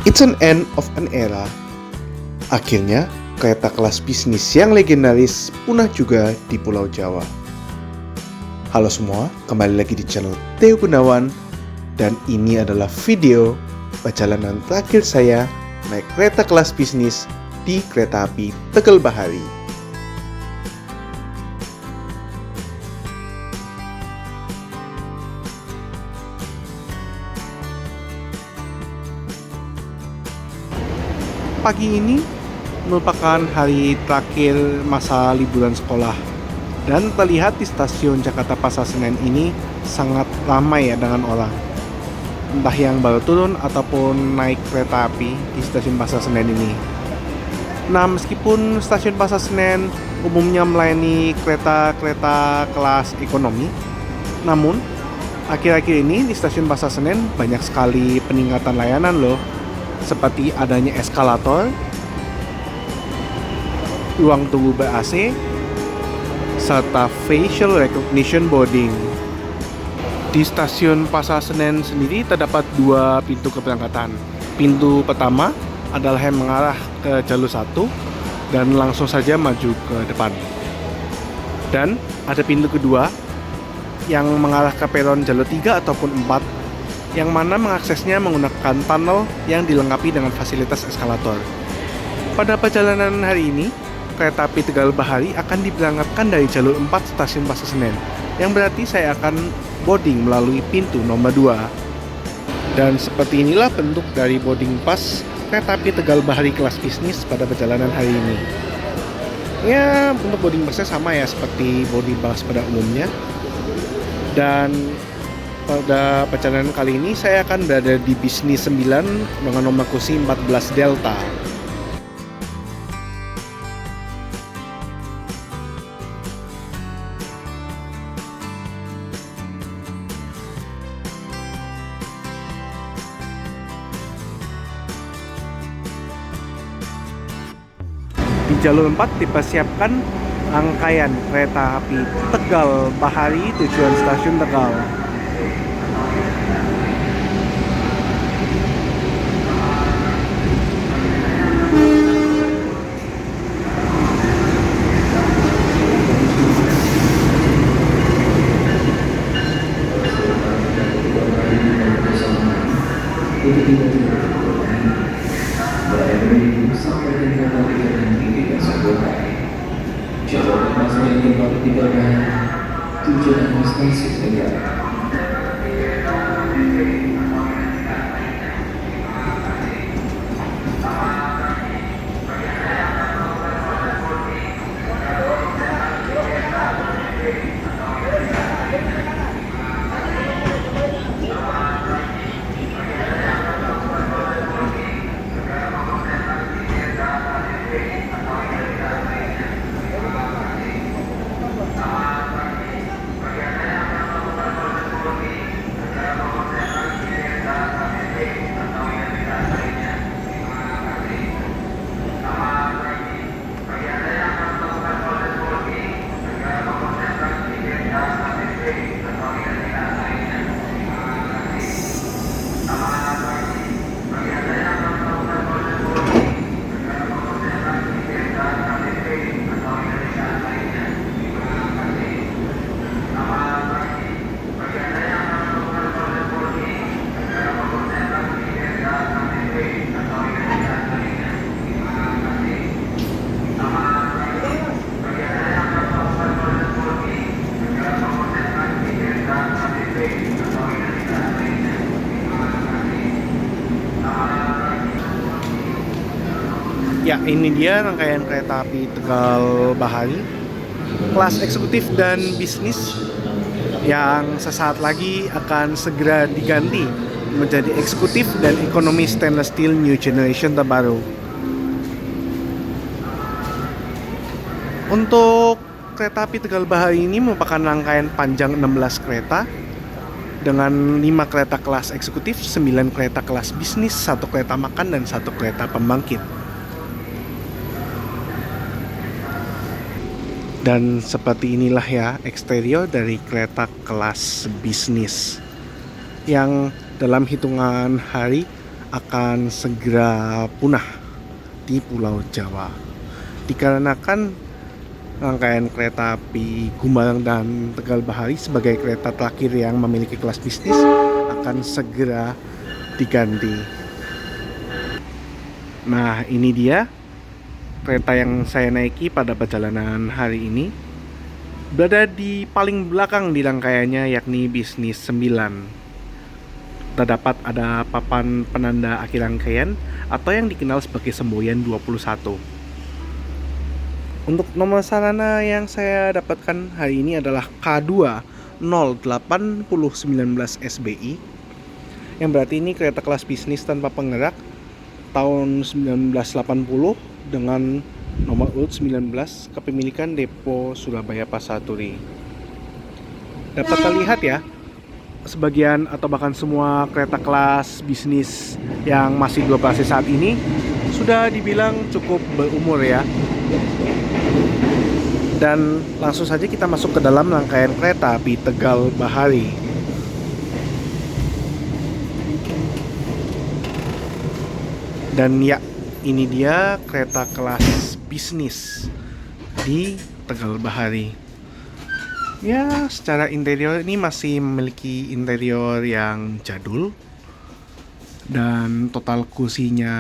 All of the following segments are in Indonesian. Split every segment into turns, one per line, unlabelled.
It's an end of an era. Akhirnya, kereta kelas bisnis yang legendaris punah juga di Pulau Jawa. Halo semua, kembali lagi di channel Theo Gunawan. Dan ini adalah video perjalanan terakhir saya naik kereta kelas bisnis di kereta api Tegal Bahari. Pagi ini merupakan hari terakhir masa liburan sekolah, dan terlihat di stasiun Jakarta Pasar Senen ini sangat ramai ya dengan orang, entah yang baru turun ataupun naik kereta api di stasiun Pasar Senen ini. Nah, meskipun stasiun Pasar Senen umumnya melayani kereta-kereta kelas ekonomi, namun akhir-akhir ini di stasiun Pasar Senen banyak sekali peningkatan layanan loh, seperti adanya eskalator, ruang tunggu ber-AC, serta facial recognition boarding. Di stasiun Pasar Senen sendiri terdapat dua pintu keberangkatan. Pintu pertama adalah yang mengarah ke jalur 1 dan langsung saja maju ke depan. Dan ada pintu kedua yang mengarah ke peron jalur 3 ataupun 4, yang mana mengaksesnya menggunakan tunnel yang dilengkapi dengan fasilitas eskalator. Pada perjalanan hari ini, kereta api Tegal Bahari akan diberangkatkan dari jalur 4 stasiun Pasar Senen, yang berarti saya akan boarding melalui pintu nomor 2. Dan seperti inilah bentuk dari boarding pass kereta api Tegal Bahari kelas bisnis pada perjalanan hari ini. Ya, bentuk boarding passnya sama ya seperti boarding pass pada umumnya. Dan pada perjalanan kali ini saya akan berada di bisnis 9 dengan nomor kursi 14 Delta. Di jalur 4 dipersiapkan rangkaian kereta api Tegal Bahari tujuan stasiun Tegal. Ya, ini dia rangkaian kereta api Tegal Bahari kelas eksekutif dan bisnis yang sesaat lagi akan segera diganti menjadi eksekutif dan ekonomi stainless steel new generation terbaru. Untuk kereta api Tegal Bahari ini merupakan rangkaian panjang 16 kereta dengan 5 kereta kelas eksekutif, 9 kereta kelas bisnis, 1 kereta makan, dan 1 kereta pembangkit. Dan seperti inilah ya eksterior dari kereta kelas bisnis, yang dalam hitungan hari akan segera punah di Pulau Jawa. Dikarenakan rangkaian kereta api Gumalang dan Tegal Bahari sebagai kereta terakhir yang memiliki kelas bisnis akan segera diganti. Nah, ini dia kereta yang saya naiki pada perjalanan hari ini. Berada di paling belakang di rangkaiannya, yakni bisnis 9. Terdapat ada papan penanda akhir rangkaian atau yang dikenal sebagai semboyan 21. Untuk nomor sarana yang saya dapatkan hari ini adalah K2 08019 SBI, yang berarti ini kereta kelas bisnis tanpa penggerak tahun 1980 dengan nomor urut 19, kepemilikan Depo Surabaya Pasar Turi. Dapat terlihat ya, sebagian atau bahkan semua kereta kelas bisnis yang masih beroperasi saat ini sudah dibilang cukup berumur ya. Dan langsung saja kita masuk ke dalam rangkaian kereta api Tegal Bahari. Dan ya, ini dia kereta kelas bisnis di Tegal Bahari. Ya, secara interior ini masih memiliki interior yang jadul. Dan total kursinya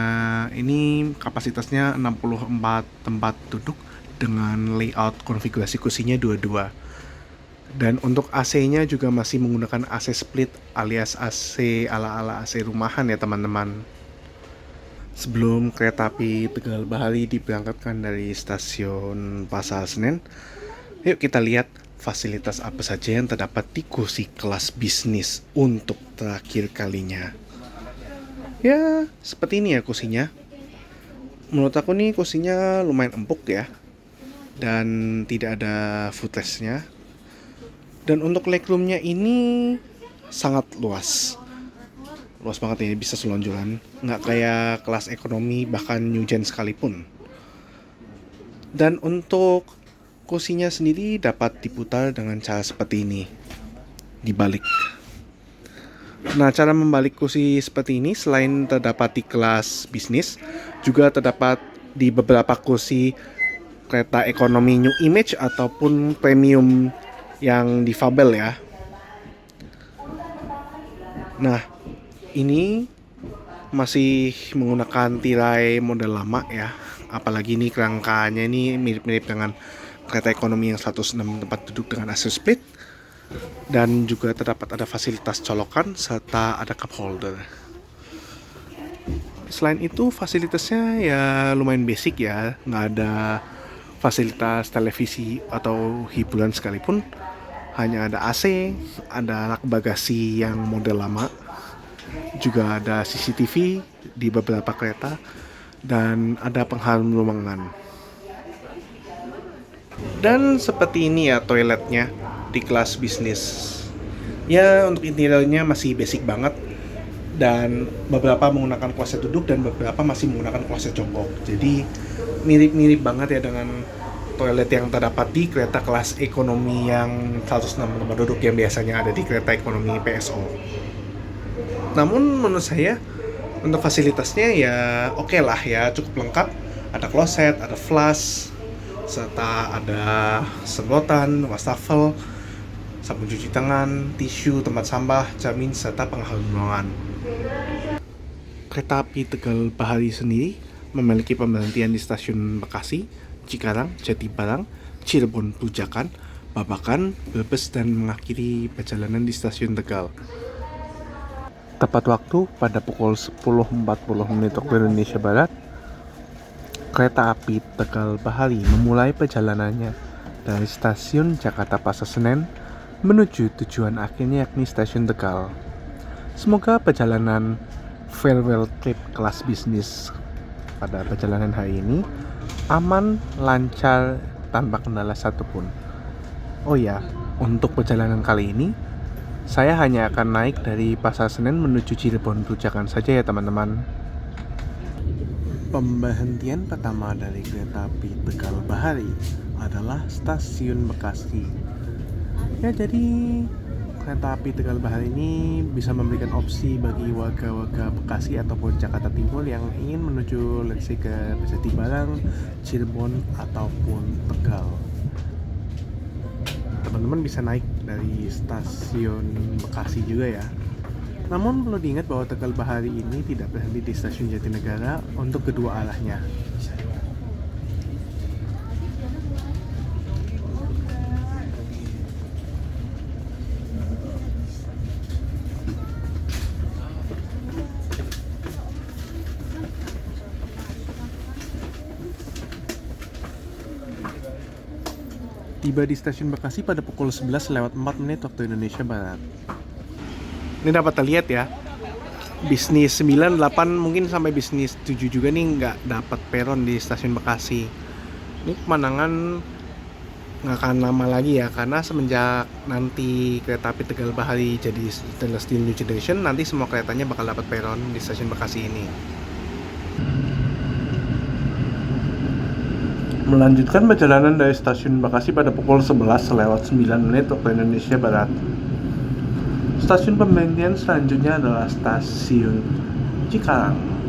ini kapasitasnya 64 tempat duduk dengan layout konfigurasi kursinya 22. Dan untuk AC-nya juga masih menggunakan AC split alias AC ala-ala AC rumahan ya teman-teman. Sebelum kereta api Tegal Bahari diberangkatkan dari stasiun Pasar Senen, yuk kita lihat fasilitas apa saja yang terdapat di kursi kelas bisnis untuk terakhir kalinya. Ya, seperti ini ya kursinya. Menurut aku nih kursinya lumayan empuk ya. Dan tidak ada footrestnya. Dan untuk legroomnya ini sangat luas. Luas banget ini, bisa selonjoran. Nggak kayak kelas ekonomi bahkan new gen sekalipun. Dan untuk kursinya sendiri dapat diputar dengan cara seperti ini, dibalik. Nah, cara membalik kursi seperti ini selain terdapat di kelas bisnis, juga terdapat di beberapa kursi kereta ekonomi new image ataupun premium yang difabel ya. Nah, ini masih menggunakan tirai model lama ya. Apalagi ini kerangkanya ini mirip-mirip dengan kereta ekonomi yang 106 tempat duduk dengan AC split. Dan juga terdapat ada fasilitas colokan serta ada cup holder. Selain itu fasilitasnya ya lumayan basic ya. Nggak ada fasilitas televisi atau hiburan sekalipun. Hanya ada AC, ada rak bagasi yang model lama, juga ada CCTV di beberapa kereta, dan ada pengharum ruangan. Dan seperti ini ya toiletnya di kelas bisnis. Ya, untuk interiornya masih basic banget, dan beberapa menggunakan kloset duduk dan beberapa masih menggunakan kloset jongkok. Jadi mirip-mirip banget ya dengan toilet yang terdapat di kereta kelas ekonomi yang 106 tempat duduk yang biasanya ada di kereta ekonomi PSO. Namun menurut saya untuk fasilitasnya ya oke lah ya, cukup lengkap. Ada kloset, ada flush, serta ada sedotan, wastafel, sabun cuci tangan, tisu, tempat sampah, cermin, serta pengharum ruangan. Kereta api Tegal Bahari sendiri memiliki pemberhentian di stasiun Bekasi, Cikarang, Jatibarang, Cirebon, Tujakan, Babakan, Brebes, dan mengakhiri perjalanan di stasiun Tegal. Tepat waktu pada pukul 10.40 waktu Indonesia Barat, kereta api Tegal Bahari memulai perjalanannya dari stasiun Jakarta Pasar Senen menuju tujuan akhirnya yakni stasiun Tegal. Semoga perjalanan farewell trip kelas bisnis pada perjalanan hari ini aman, lancar, tanpa kendala satupun. Oh ya, untuk perjalanan kali ini saya hanya akan naik dari Pasar Senen menuju Cirebon Tujakan saja ya teman-teman. Pemberhentian pertama dari kereta api Tegal Bahari adalah stasiun Bekasi. Ya, jadi kereta api Tegal Bahar ini bisa memberikan opsi bagi warga-warga Bekasi ataupun Jakarta Timur yang ingin menuju let's say ke Tibalang, Cirebon ataupun Tegal. Teman-teman bisa naik dari stasiun Bekasi juga ya. Namun perlu diingat bahwa Tegal Bahari ini tidak berhenti di stasiun Jatinegara untuk kedua arahnya. Tiba di stasiun Bekasi pada pukul 11:04 waktu Indonesia Barat. Ini dapat terlihat ya, bisnis 9, 8 mungkin sampai bisnis 7 juga nih nggak dapat peron di stasiun Bekasi. Ini pemandangan nggak akan lama lagi ya, karena semenjak nanti kereta api Tegal Bahari jadi stainless steel new generation, nanti semua keretanya bakal dapat peron di stasiun Bekasi ini. Melanjutkan perjalanan dari stasiun Bekasi pada pukul 11:09 waktu Indonesia Barat. Stasiun pemberhentian selanjutnya adalah stasiun Cikarang.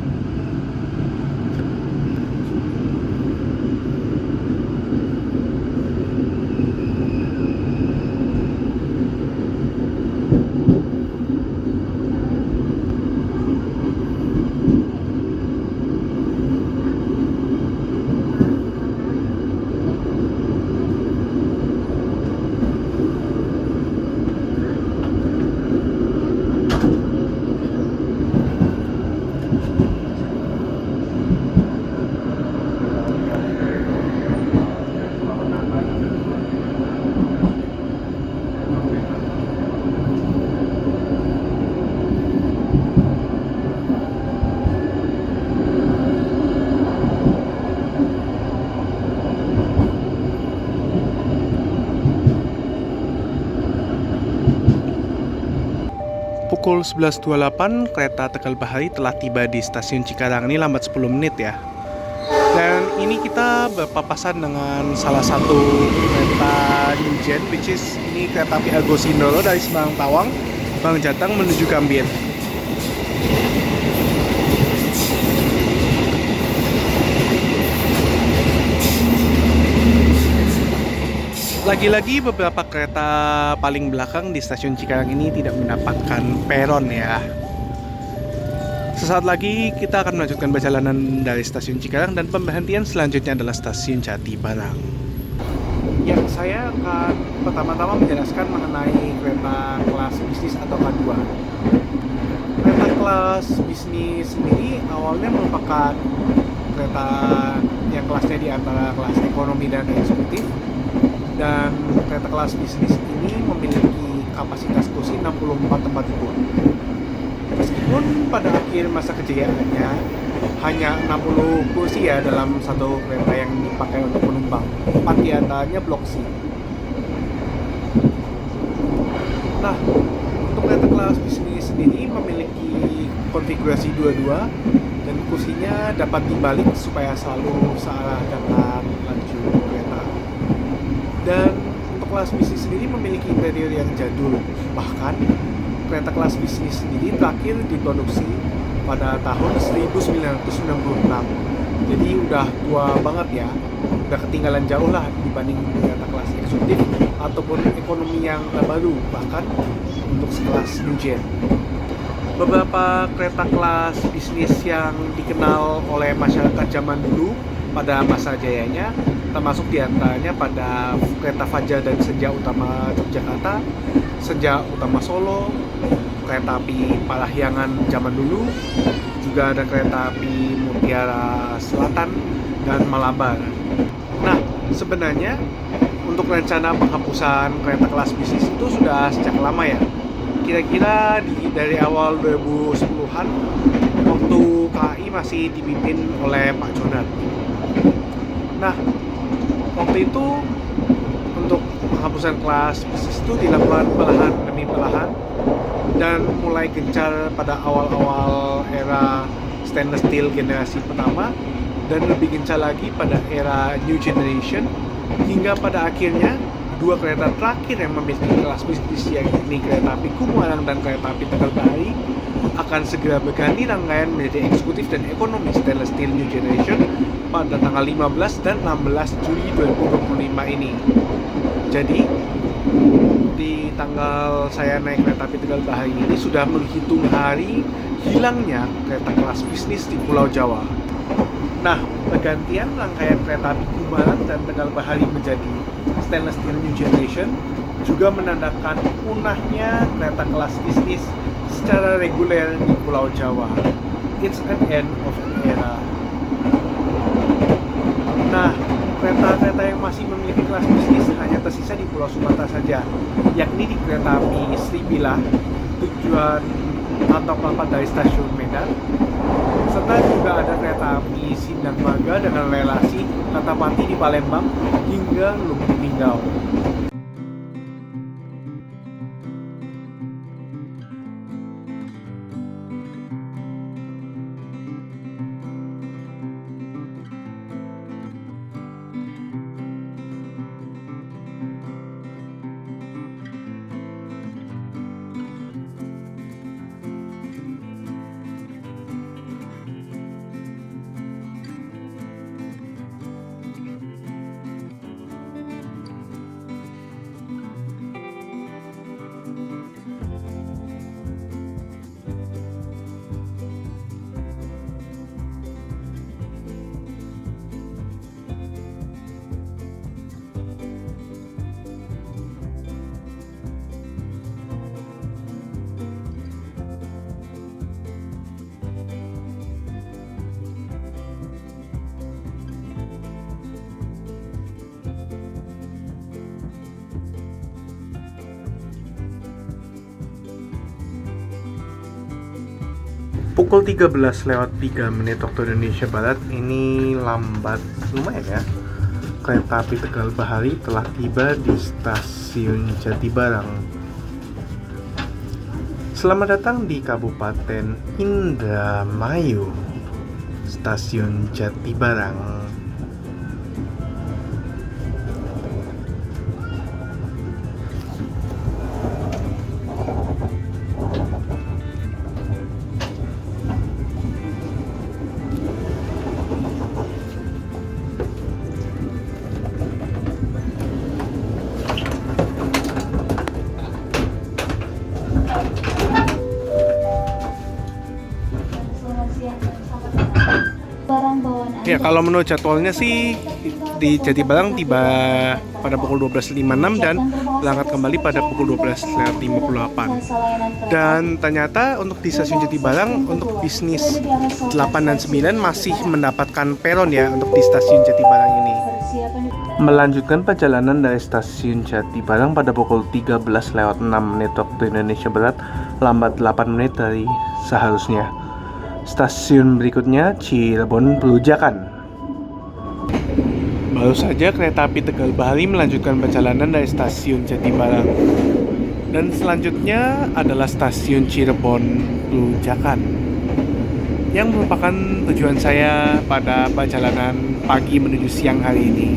Pukul 11.28 kereta Tegal Bahari telah tiba di stasiun Cikarang. Ini lambat 10 menit ya. Dan ini kita berpapasan dengan salah satu kereta New Gen, which is ini kereta api Argo Sindoro dari Semarang Tawang, Bang Jatang menuju Gambir. Lagi-lagi beberapa kereta paling belakang di stasiun Cikarang ini tidak mendapatkan peron ya. Sesaat lagi kita akan melanjutkan perjalanan dari stasiun Cikarang dan pemberhentian selanjutnya adalah stasiun Jatibarang. Ya, saya akan pertama-tama menjelaskan mengenai kereta kelas bisnis atau K2. Kereta kelas bisnis sendiri awalnya merupakan kereta yang kelasnya di antara kelas ekonomi dan eksekutif. Dan kereta kelas bisnis ini memiliki kapasitas kursi 64 tempat duduk. Meskipun pada akhir masa kejayaannya hanya 60 kursi ya dalam satu kereta yang dipakai untuk penumpang, 4 diantaranya blok C. Nah, untuk kereta kelas bisnis sendiri memiliki konfigurasi 22 dan kursinya dapat dibalik supaya selalu searah dengan laju kereta. Dan untuk kelas bisnis sendiri memiliki interior yang jadul. Bahkan kereta kelas bisnis sendiri terakhir diproduksi pada tahun 1996. Jadi udah tua banget ya. Udah ketinggalan jauh lah dibanding kereta kelas eksekutif ataupun ekonomi yang terbaru, bahkan untuk sekelas New Gen. Beberapa kereta kelas bisnis yang dikenal oleh masyarakat zaman dulu pada masa jayanya, termasuk diantaranya pada kereta Fajar dan Senja Utama Yogyakarta, Senja Utama Solo, kereta api Parahyangan zaman dulu, juga ada kereta api Mutiara Selatan dan Malabar. Nah, sebenarnya untuk rencana penghapusan kereta kelas bisnis itu sudah sejak lama ya. Kira-kira dari awal 2010-an, waktu KAI masih dipimpin oleh Pak Jonan. Nah, waktu itu untuk penghapusan kelas bisnis itu dilakukan perlahan demi perlahan dan mulai gencar pada awal-awal era stainless steel generasi pertama dan lebih gencar lagi pada era new generation hingga pada akhirnya dua kereta terakhir yang memiliki kelas bisnis, yakni kereta api Kumualang dan kereta api Tegal Bahari, akan segera berganti rangkaian menjadi eksekutif dan ekonomi stainless steel new generation pada tanggal 15 dan 16 Juli 2025 ini. Jadi di tanggal saya naik kereta api Tegal Bahari ini sudah menghitung hari hilangnya kereta kelas bisnis di Pulau Jawa. Nah, pergantian rangkaian kereta api Kumualang dan Tegal Bahari menjadi stainless steel new generation juga menandakan punahnya kereta kelas bisnis secara reguler di Pulau Jawa. It's an end of an era. Nah, kereta-kereta yang masih memiliki kelas bisnis hanya tersisa di Pulau Sumatera saja, yakni di kereta api Sribila tujuan Rantau Kelapa dari stasiun Medan, serta juga ada kereta api Sindang Marga dengan relasi Kertapati di Palembang hingga Lubuk Linggau. Pukul 13:03 waktu Indonesia Barat. Ini lambat lumayan ya. Kereta api Tegal Bahari telah tiba di stasiun Jatibarang. Selamat datang di Kabupaten Indramayu, stasiun Jatibarang. Ya, kalau menurut jadwalnya sih di Jatibarang tiba pada pukul 12.56 dan berangkat kembali pada pukul 12.58. Dan ternyata untuk di stasiun Jatibarang untuk bisnis 8 dan 9 masih mendapatkan peron ya untuk di stasiun Jatibarang ini. Melanjutkan perjalanan dari stasiun Jatibarang pada pukul 13:06 waktu Indonesia Barat, lambat 8 menit dari seharusnya. Stasiun berikutnya Cirebon Pelujakan. Baru saja kereta api Tegal Bahari melanjutkan perjalanan dari stasiun Jatibarang. Dan selanjutnya adalah stasiun Cirebon Pelujakan, yang merupakan tujuan saya pada perjalanan pagi menuju siang hari ini.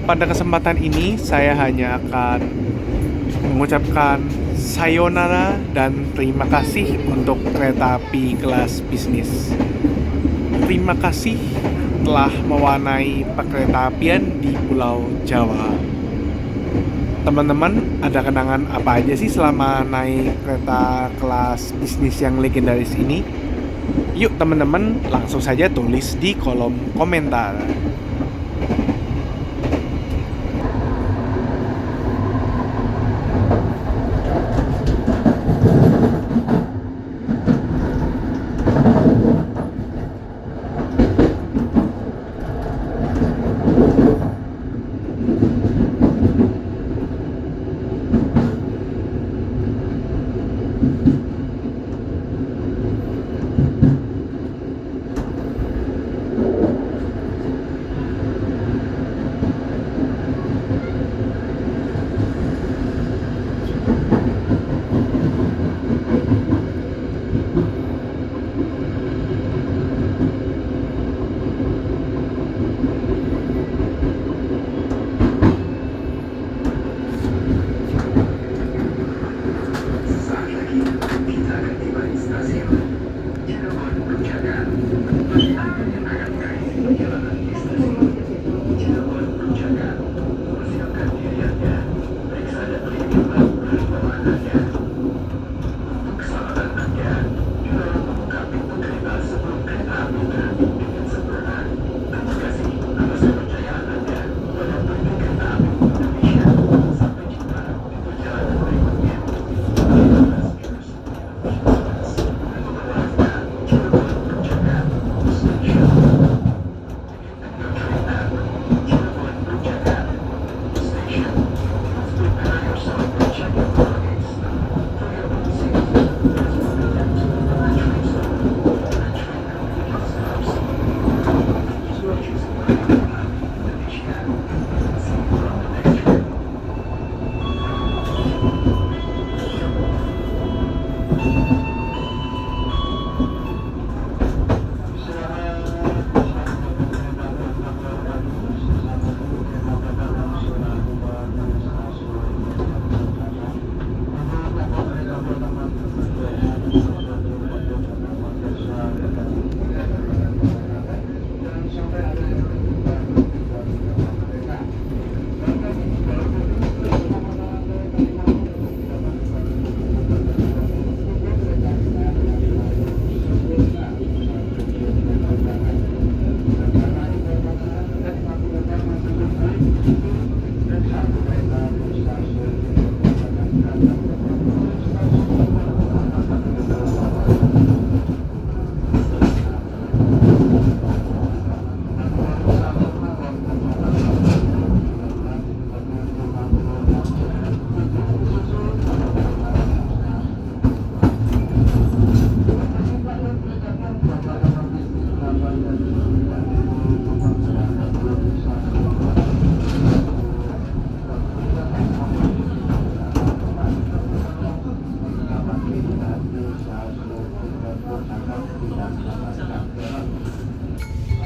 Pada kesempatan ini saya hanya akan mengucapkan sayonara dan terima kasih untuk kereta api kelas bisnis. Terima kasih telah mewarnai perkeretaapian di Pulau Jawa. Teman-teman, ada kenangan apa aja sih selama naik kereta kelas bisnis yang legendaris ini? Yuk teman-teman, langsung saja tulis di kolom komentar.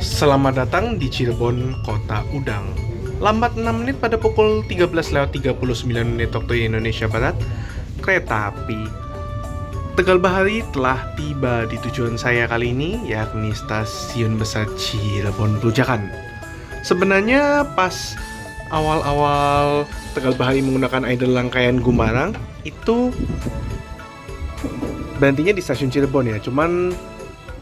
Selamat datang di Cirebon, Kota Udang. Lambat 6 menit pada pukul 13.39 waktu Indonesia Barat, kereta api Tegal Bahari telah tiba di tujuan saya kali ini, yakni Stasiun Besar Cirebon Perujakan. Sebenarnya pas awal-awal Tegal Bahari menggunakan idle rangkaian Gumarang, itu berhentinya di Stasiun Cirebon ya, cuman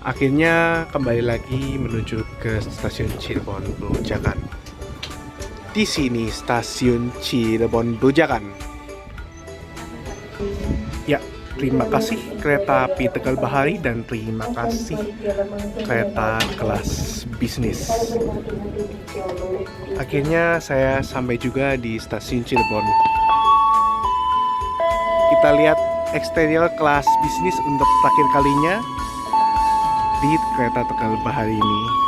akhirnya kembali lagi menuju ke Stasiun Cirebon Perujakan. Di sini Stasiun Cirebon Perujakan. Ya, terima kasih kereta api Tegal Bahari dan terima kasih kereta kelas bisnis. Akhirnya saya sampai juga di Stasiun Cirebon. Kita lihat eksterior kelas bisnis untuk terakhir kalinya di kereta Tegal Bahari ini.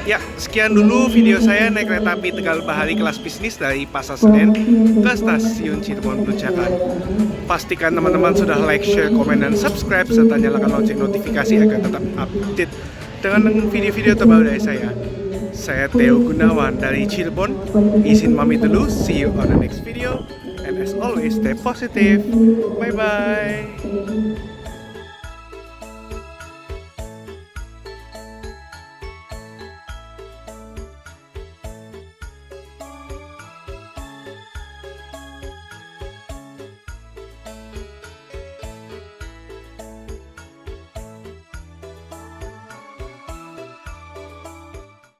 Ya, sekian dulu video saya naik kereta api Tegal Bahari kelas bisnis dari Pasar Senen ke Stasiun Cirebon Perujakan. Pastikan teman-teman sudah like, share, komen, dan subscribe serta nyalakan lonceng notifikasi agar tetap update dengan video-video terbaru dari saya. Saya Theo Gunawan dari Cirebon. Izin pamit dulu. See you on the next video. And as always, stay positive. Bye-bye.